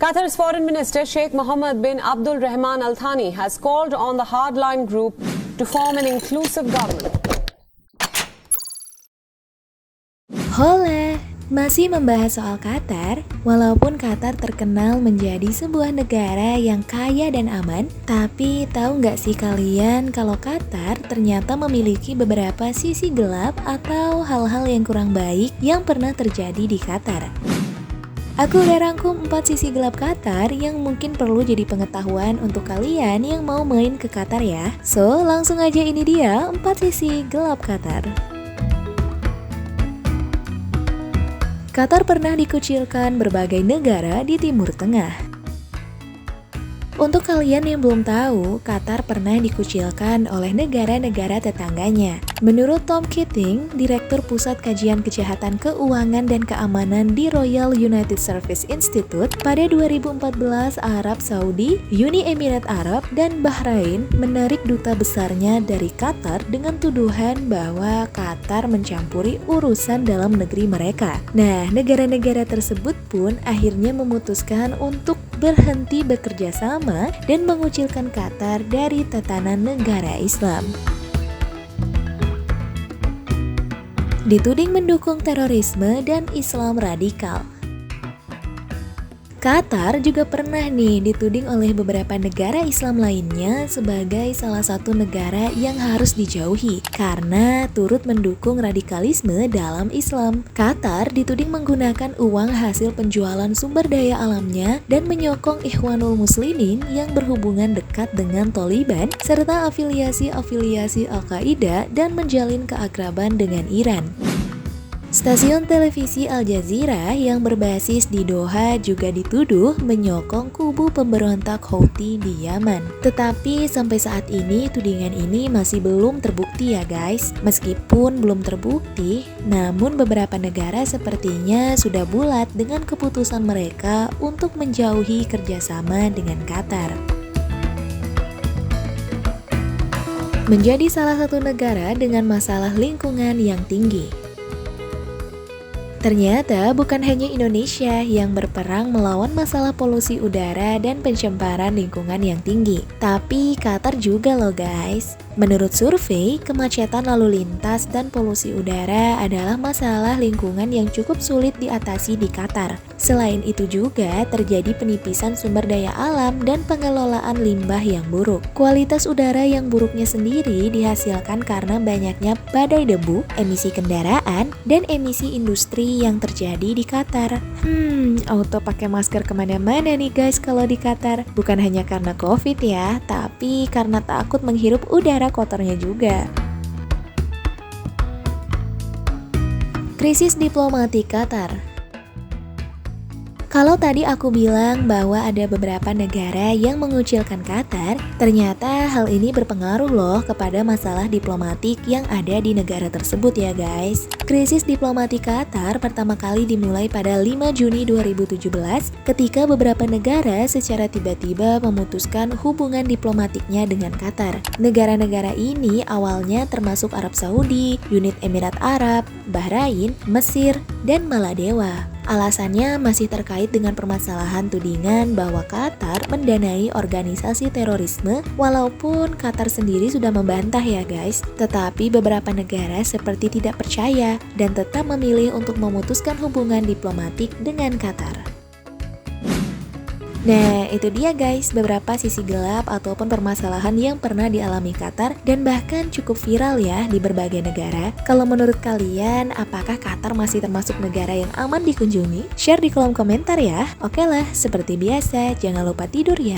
Qatar's Foreign Minister Sheikh Mohammed bin Abdul Rahman Al Thani has called on the Hardline Group to form an inclusive government. Hola, masih membahas soal Qatar. Walaupun Qatar terkenal menjadi sebuah negara yang kaya dan aman, tapi tahu nggak sih kalian kalau Qatar ternyata memiliki beberapa sisi gelap atau hal-hal yang kurang baik yang pernah terjadi di Qatar. Aku udah rangkum 4 sisi gelap Qatar yang mungkin perlu jadi pengetahuan untuk kalian yang mau main ke Qatar ya. So, langsung aja ini dia 4 sisi gelap Qatar. Qatar pernah dikucilkan berbagai negara di Timur Tengah. Untuk kalian yang belum tahu, Qatar pernah dikucilkan oleh negara-negara tetangganya. Menurut Tom Keating, Direktur Pusat Kajian Kejahatan Keuangan dan Keamanan di Royal United Service Institute, pada 2014 Arab Saudi, Uni Emirat Arab, dan Bahrain menarik duta besarnya dari Qatar dengan tuduhan bahwa Qatar mencampuri urusan dalam negeri mereka. Nah, negara-negara tersebut pun akhirnya memutuskan untuk berhenti bekerja sama dan mengucilkan Qatar dari tatanan negara Islam. Dituding mendukung terorisme dan Islam radikal. Qatar juga pernah nih dituding oleh beberapa negara Islam lainnya sebagai salah satu negara yang harus dijauhi karena turut mendukung radikalisme dalam Islam. Qatar dituding menggunakan uang hasil penjualan sumber daya alamnya dan menyokong Ikhwanul Muslimin yang berhubungan dekat dengan Taliban serta afiliasi-afiliasi Al-Qaeda dan menjalin keakraban dengan Iran. Stasiun televisi Al Jazeera yang berbasis di Doha juga dituduh menyokong kubu pemberontak Houthi di Yaman. Tetapi sampai saat ini tudingan ini masih belum terbukti ya guys. Meskipun belum terbukti, namun beberapa negara sepertinya sudah bulat dengan keputusan mereka untuk menjauhi kerjasama dengan Qatar. Menjadi salah satu negara dengan masalah lingkungan yang tinggi. Ternyata bukan hanya Indonesia yang berperang melawan masalah polusi udara dan pencemaran lingkungan yang tinggi, tapi Qatar juga loh guys. Menurut survei, kemacetan lalu lintas dan polusi udara adalah masalah lingkungan yang cukup sulit diatasi di Qatar. Selain itu juga terjadi penipisan sumber daya alam dan pengelolaan limbah yang buruk. Kualitas udara yang buruknya sendiri dihasilkan karena banyaknya badai debu, emisi kendaraan, dan emisi industri yang terjadi di Qatar. Auto pakai masker kemana-mana nih guys kalau di Qatar. Bukan hanya karena COVID ya, tapi karena takut menghirup udara kotornya juga. Krisis diplomatik Qatar. Kalau tadi aku bilang bahwa ada beberapa negara yang mengucilkan Qatar, ternyata hal ini berpengaruh loh kepada masalah diplomatik yang ada di negara tersebut ya guys. Krisis diplomatik Qatar pertama kali dimulai pada 5 Juni 2017 ketika beberapa negara secara tiba-tiba memutuskan hubungan diplomatiknya dengan Qatar. Negara-negara ini awalnya termasuk Arab Saudi, Uni Emirat Arab, Bahrain, Mesir, dan Maladewa. Alasannya masih terkait dengan permasalahan tudingan bahwa Qatar mendanai organisasi terorisme, walaupun Qatar sendiri sudah membantah ya guys. Tetapi beberapa negara seperti tidak percaya dan tetap memilih untuk memutuskan hubungan diplomatik dengan Qatar. Nah, itu dia guys beberapa sisi gelap ataupun permasalahan yang pernah dialami Qatar dan bahkan cukup viral ya di berbagai negara. Kalau menurut kalian, apakah Qatar masih termasuk negara yang aman dikunjungi? Share di kolom komentar ya. Oke lah, seperti biasa, jangan lupa tidur ya.